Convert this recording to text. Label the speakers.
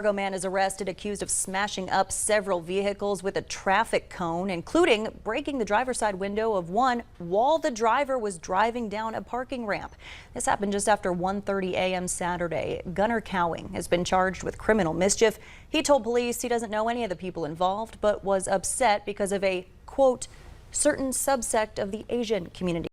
Speaker 1: Fargo man is arrested accused of smashing up several vehicles with a traffic cone, including breaking the driver's side window of one while the driver was driving down a parking ramp. This happened just after 1:30 a.m. Saturday. Gunnar Cowing has been charged with criminal mischief. He told police he doesn't know any of the people involved, but was upset because of a, quote, certain subsect of the Asian community.